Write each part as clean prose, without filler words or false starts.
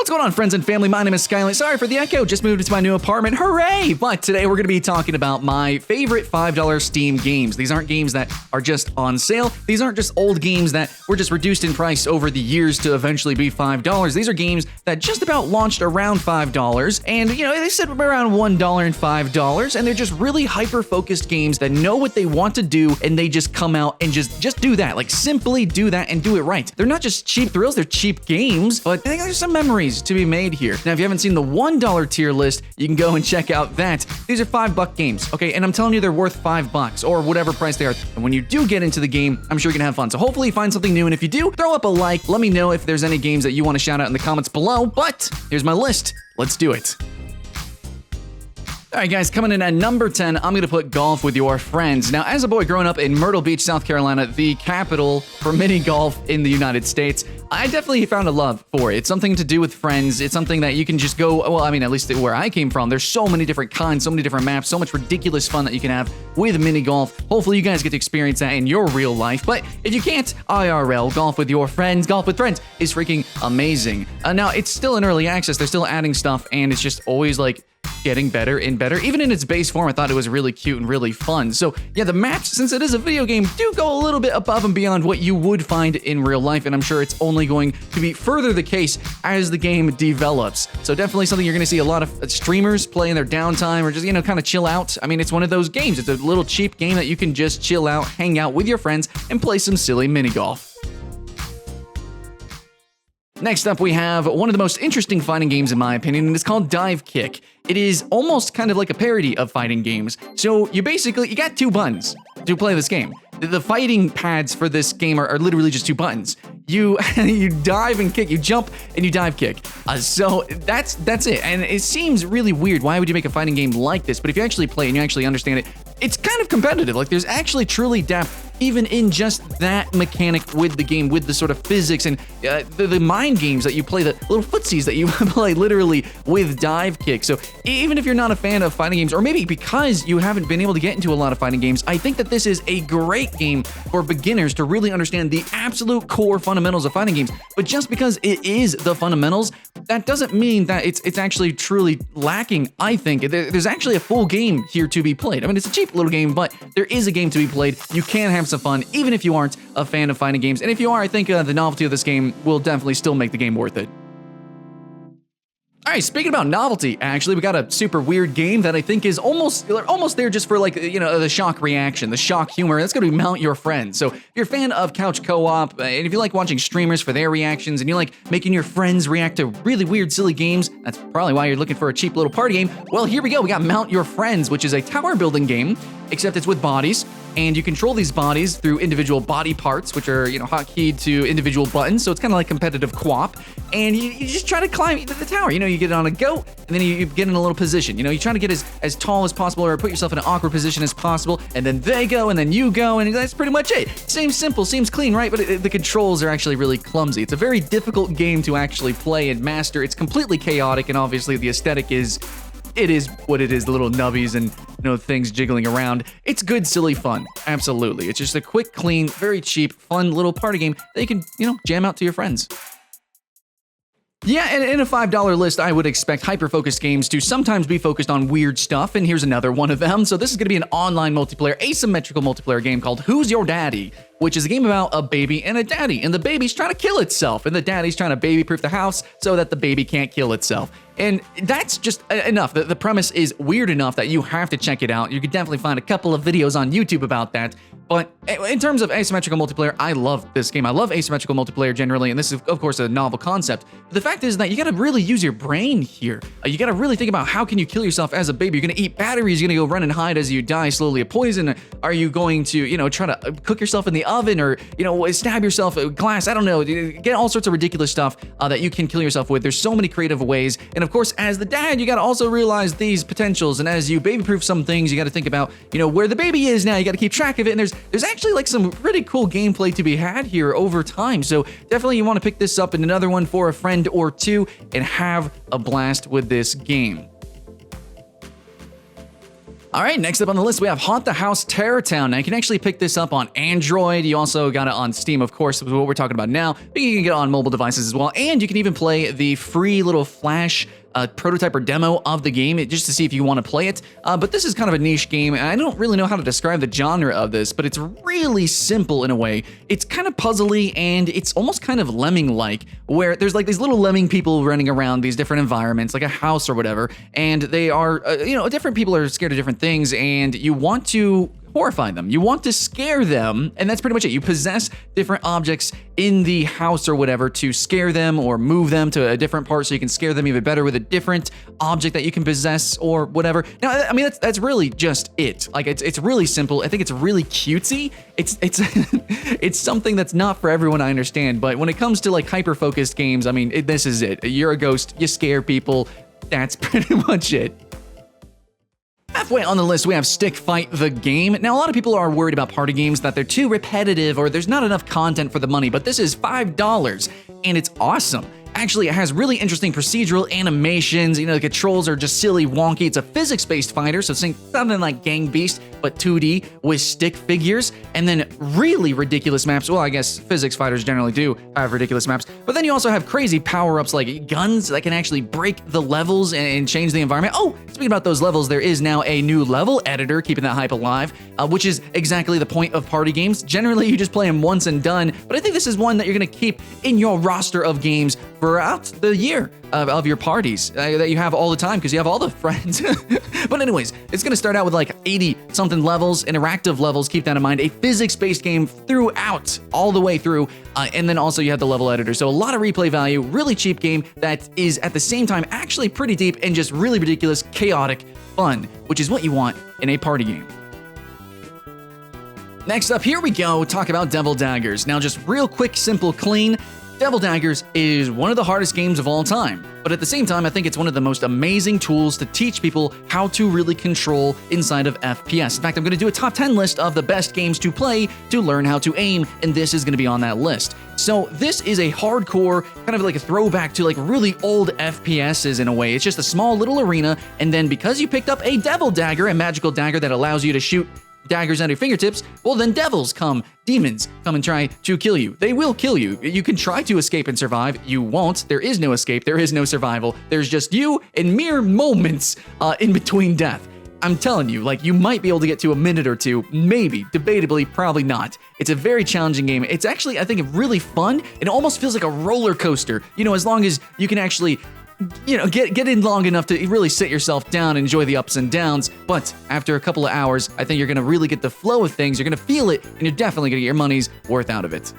What's going on, friends and family? My name is Skylent. Sorry for the echo, just moved into my new apartment. Hooray! But today we're going to be talking about my favorite $5 Steam games. These aren't games that are just on sale. These aren't just old games that were just reduced in price over the years to eventually be $5. These are games that just about launched around $5, and they sit around $1 and $5, and they're just really hyper-focused games that know what they want to do, and they just come out and just do that. Like, simply do that and do it right. They're not just cheap thrills, they're cheap games, but I think there's some memories to be made here. Now, if you haven't seen the $1 tier list, you can go and check out that. These are $5 games, okay? And I'm telling you, they're worth $5 or whatever price they are. And when you do get into the game, I'm sure you're gonna have fun. So hopefully you find something new. And if you do, throw up a like. Let me know if there's any games that you want to shout out in the comments below. But here's my list. Let's do it. All right, guys, coming in at number 10, I'm going to put Golf with Your Friends. Now, as a boy growing up in Myrtle Beach, South Carolina, the capital for mini golf in the United States, I definitely found a love for it. It's something to do with friends. It's something that you can just go, well, I mean, at least where I came from, there's so many different kinds, so many different maps, so much ridiculous fun that you can have with mini golf. Hopefully, you guys get to experience that in your real life. But if you can't, IRL, Golf with Your Friends, Golf with Friends is freaking amazing. Now, it's still in early access. They're still adding stuff, and it's just always like getting better and better. Even in its base form, I thought it was really cute and really fun. So yeah, the maps, since it is a video game, do go a little bit above and beyond what you would find in real life, and I'm sure it's only going to be further the case as the game develops. So definitely something you're going to see a lot of streamers play in their downtime, or just, kind of chill out. I mean, it's one of those games. It's a little cheap game that you can just chill out, hang out with your friends, and play some silly mini golf. Next up, we have one of the most interesting fighting games in my opinion, and it's called Divekick. It is almost kind of like a parody of fighting games. So you got two buttons to play this game. The fighting pads for this game are literally just two buttons. You dive and kick, you jump and you dive kick. So that's it. And it seems really weird. Why would you make a fighting game like this? But if you actually play and you actually understand it, it's kind of competitive. Like, there's actually truly depth even in just that mechanic with the game, with the sort of physics and the mind games that you play, the little footsies that you play literally with Divekick. So even if you're not a fan of fighting games, or maybe because you haven't been able to get into a lot of fighting games, I think that this is a great game for beginners to really understand the absolute core fundamentals of fighting games. But just because it is the fundamentals, that doesn't mean that it's actually truly lacking. I think there's actually a full game here to be played. I mean, it's a cheap little game, but there is a game to be played. You can have some fun, even if you aren't a fan of fighting games. And if you are, I think the novelty of this game will definitely still make the game worth it. All right, speaking about novelty, actually, we got a super weird game that I think is almost there just for, like, the shock reaction, the shock humor. That's going to be Mount Your Friends. So if you're a fan of couch co-op, and if you like watching streamers for their reactions, and you like making your friends react to really weird, silly games, that's probably why you're looking for a cheap little party game. Well, here we go. We got Mount Your Friends, which is a tower building game, except it's with bodies. And you control these bodies through individual body parts, which are, hotkeyed to individual buttons. So it's kind of like competitive co-op. And you just try to climb the tower. You get on a goat, and then you get in a little position. You try to get as tall as possible, or put yourself in an awkward position as possible. And then they go, and then you go, and that's pretty much it. Seems simple, seems clean, right? But the controls are actually really clumsy. It's a very difficult game to actually play and master. It's completely chaotic, and obviously the aesthetic is... It is what it is, the little nubbies and, things jiggling around. It's good, silly fun. Absolutely. It's just a quick, clean, very cheap, fun little party game that you can, jam out to your friends. Yeah, and in a $5 list, I would expect hyper-focused games to sometimes be focused on weird stuff, and here's another one of them. So this is going to be an online multiplayer, asymmetrical multiplayer game called Who's Your Daddy?, which is a game about a baby and a daddy, and the baby's trying to kill itself, and the daddy's trying to baby-proof the house so that the baby can't kill itself. And that's just enough. The premise is weird enough that you have to check it out. You could definitely find a couple of videos on YouTube about that. But in terms of asymmetrical multiplayer, I love this game. I love asymmetrical multiplayer generally, and this is, of course, a novel concept. But the fact is that you gotta really use your brain here. You gotta really think about how can you kill yourself as a baby. You're gonna eat batteries, you're gonna go run and hide as you die slowly of poison. Are you going to, try to cook yourself in the oven, or, stab yourself with glass? I don't know. Get all sorts of ridiculous stuff that you can kill yourself with. There's so many creative ways. And of course, as the dad, you gotta also realize these potentials. And as you baby-proof some things, you gotta think about, where the baby is now. You gotta keep track of it. And there's actually like some pretty cool gameplay to be had here over time. So definitely you want to pick this up in another one for a friend or two and have a blast with this game. All right, next up on the list, we have Haunt the House TERRORTOWN. Now, you can actually pick this up on Android. You also got it on Steam, of course, which is what we're talking about now. But you can get it on mobile devices as well. And you can even play the free little Flash prototype or demo of the game just to see if you want to play it. But this is kind of a niche game, and I don't really know how to describe the genre of this, but it's really simple in a way. It's kind of puzzly, and it's almost kind of lemming-like, where there's like these little lemming people running around these different environments, like a house or whatever, and they are, different people are scared of different things, and you want to horrify them. You want to scare them, and that's pretty much it. You possess different objects in the house or whatever to scare them or move them to a different part so you can scare them even better with a different object that you can possess or whatever. Now, I mean, that's really just it. Like, it's really simple. I think it's really cutesy. It's it's something that's not for everyone, I understand, but when it comes to like hyper-focused games, I mean, this is it. You're a ghost, you scare people, that's pretty much it. Halfway on the list, we have Stick Fight the Game. Now, a lot of people are worried about party games that they're too repetitive or there's not enough content for the money, but this is $5 and it's awesome. Actually, it has really interesting procedural animations. The controls are just silly, wonky. It's a physics-based fighter, so think something like Gang Beast, but 2D with stick figures, and then really ridiculous maps. Well, I guess physics fighters generally do have ridiculous maps, but then you also have crazy power-ups like guns that can actually break the levels and change the environment. Oh, speaking about those levels, there is now a new level editor, keeping that hype alive, which is exactly the point of party games. Generally, you just play them once and done, but I think this is one that you're going to keep in your roster of games throughout the year of your parties that you have all the time because you have all the friends. But anyways, it's going to start out with like 80-something levels, interactive levels, keep that in mind, a physics-based game throughout, all the way through, and then also you have the level editor. So a lot of replay value, really cheap game that is at the same time actually pretty deep and just really ridiculous, chaotic fun, which is what you want in a party game. Next up, here we go, talk about Devil Daggers. Now just real quick, simple, clean. Devil Daggers is one of the hardest games of all time, but at the same time, I think it's one of the most amazing tools to teach people how to really control inside of FPS. In fact, I'm going to do a top 10 list of the best games to play to learn how to aim, and this is going to be on that list. So this is a hardcore, kind of like a throwback to like really old FPSs in a way. It's just a small little arena, and then because you picked up a Devil Dagger, a magical dagger that allows you to shoot daggers at your fingertips, well then demons come and try to kill you. They will kill you. You can try to escape and survive. You won't. There is no escape. There is no survival. There's just you and mere moments in between death. I'm telling you, like, you might be able to get to a minute or two, maybe, debatably, probably not. It's a very challenging game. It's actually, I think, really fun. It almost feels like a roller coaster, as long as you can actually get in long enough to really sit yourself down and enjoy the ups and downs. But after a couple of hours, I think you're going to really get the flow of things. You're going to feel it, and you're definitely going to get your money's worth out of it.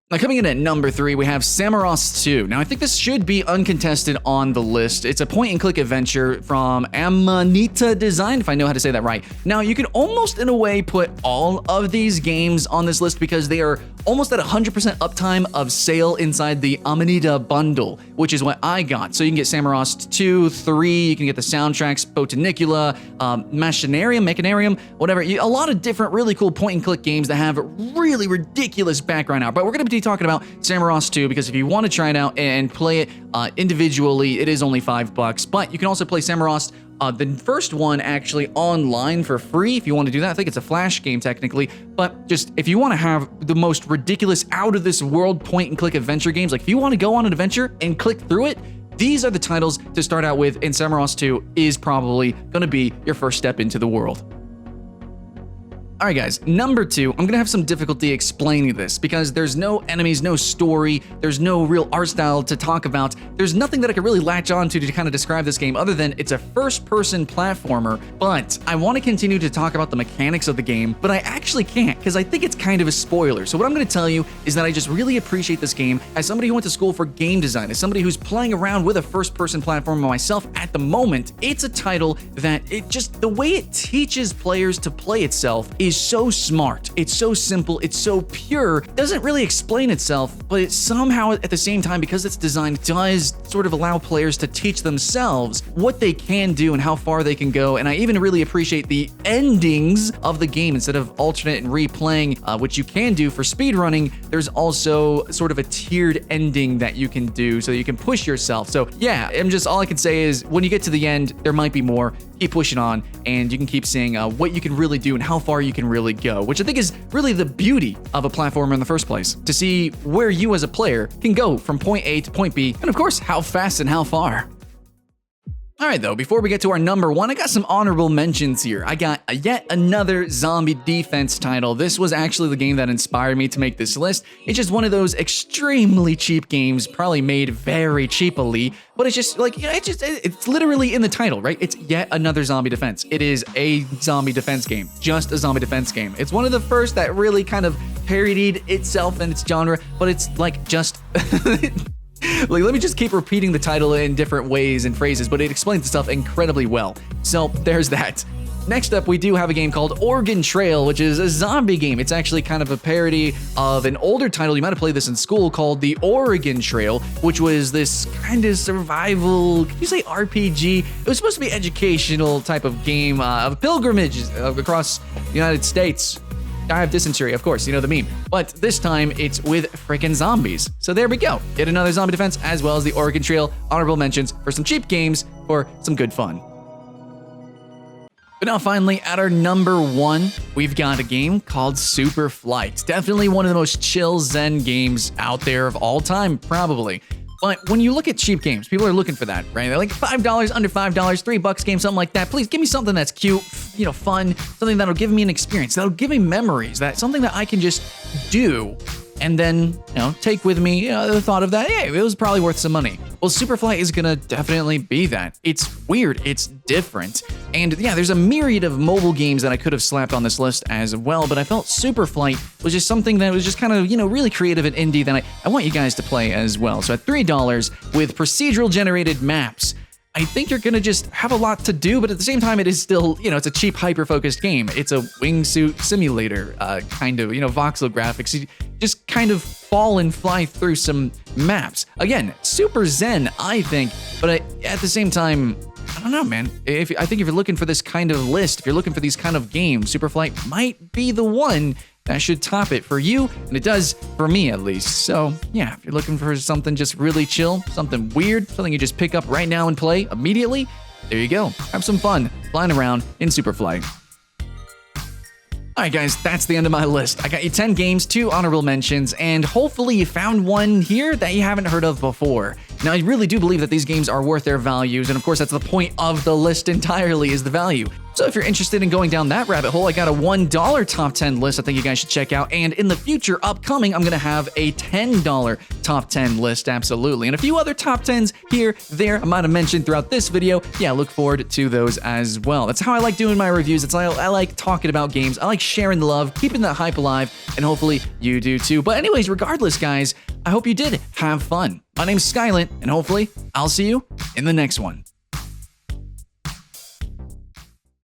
Now, coming in at number 3, we have Samorost 2. Now, I think this should be uncontested on the list. It's a point-and-click adventure from Amanita Design, if I know how to say that right. Now, you can almost, in a way, put all of these games on this list because they are almost at 100% uptime of sale inside the Amanita bundle, which is what I got. So you can get Samorost 2, 3, you can get the soundtracks, Botanicula, Machinarium, whatever. A lot of different really cool point-and-click games that have really ridiculous background art. But we're going to be talking about Samorost 2 because if you want to try it out and play it individually, it is only $5. But you can also play Samorost the first one actually online for free if you want to do that. I think it's a Flash game technically, but just if you want to have the most ridiculous out of this world point and click adventure games, like if you want to go on an adventure and click through it, these are the titles to start out with, and Samorost 2 is probably going to be your first step into the world. All right, guys, number 2, I'm gonna have some difficulty explaining this because there's no enemies, no story, there's no real art style to talk about. There's nothing that I could really latch on to kind of describe this game other than it's a first-person platformer, but I want to continue to talk about the mechanics of the game, but I actually can't because I think it's kind of a spoiler. So what I'm gonna tell you is that I just really appreciate this game as somebody who went to school for game design, as somebody who's playing around with a first-person platformer myself at the moment. It's a title that the way it teaches players to play itself is is so smart. It's so simple. It's so pure. It doesn't really explain itself, but it somehow at the same time, because it's designed, does sort of allow players to teach themselves what they can do and how far they can go. And I even really appreciate the endings of the game. Instead of alternate and replaying, which you can do for speedrunning, there's also sort of a tiered ending that you can do so you can push yourself. So yeah, all I can say is when you get to the end, there might be more. Keep pushing on, and you can keep seeing what you can really do and how far you can really go, which I think is really the beauty of a platformer in the first place, to see where you as a player can go from point A to point B, and of course, how fast and how far. All right, though, before we get to our number one, I got some honorable mentions here. I got yet another zombie defense title. This was actually the game that inspired me to make this list. It's just one of those extremely cheap games, probably made very cheaply, but it's just like, it's literally in the title, right? It's yet another zombie defense. It is a zombie defense game, just a zombie defense game. It's one of the first that really kind of parodied itself and its genre, but it's like just... Like, let me just keep repeating the title in different ways and phrases, but it explains the stuff incredibly well. So there's that. Next up, we do have a game called Oregon Trail, which is a zombie game. It's actually kind of a parody of an older title. You might have played this in school called The Oregon Trail, which was this kind of survival, can you say RPG? It was supposed to be educational type of game of pilgrimages across the United States. I have dysentery, of course, you know the meme. But this time, it's with freaking zombies. So there we go. Yet another zombie defense, as well as the Oregon Trail. Honorable mentions for some cheap games for some good fun. But now finally, at our number one, we've got a game called Superflight. Definitely one of the most chill zen games out there of all time, probably. But when you look at cheap games, people are looking for that, right? They're like $5, under $5, $3 game, something like that. Please give me something that's cute, fun, something that'll give me an experience, that'll give me memories, something that I can just do and then, take with me the thought of that, hey, it was probably worth some money. Well, Superflight is gonna definitely be that. It's weird, it's different. And yeah, there's a myriad of mobile games that I could have slapped on this list as well, but I felt Superflight was just something that was just kind of, really creative and indie that I want you guys to play as well. So at $3 with procedural generated maps, I think you're gonna just have a lot to do, but at the same time, it is still, it's a cheap, hyper-focused game. It's a wingsuit simulator, kind of, voxel graphics. You just kind of fall and fly through some maps. Again, super zen, I think, but at the same time, I don't know, man. I think if you're looking for this kind of list, if you're looking for these kind of games, Superflight might be the one that should top it for you, and it does for me at least. So yeah, if you're looking for something just really chill, something weird, something you just pick up right now and play immediately, there you go. Have some fun flying around in Superflight. All right, guys, that's the end of my list. I got you 10 games, 2 honorable mentions, and hopefully you found one here that you haven't heard of before. Now, I really do believe that these games are worth their values, and of course, that's the point of the list entirely, is the value. So if you're interested in going down that rabbit hole, I got a $1 top 10 list I think you guys should check out, and in the future, upcoming, I'm gonna have a $10 top 10 list, absolutely, and a few other top 10s here, there, I might have mentioned throughout this video. Yeah, look forward to those as well. That's how I like doing my reviews. It's how I like talking about games. I like sharing the love, keeping that hype alive, and hopefully you do too. But anyways, regardless, guys, I hope you did have fun. My name's Skylent, and hopefully I'll see you in the next one.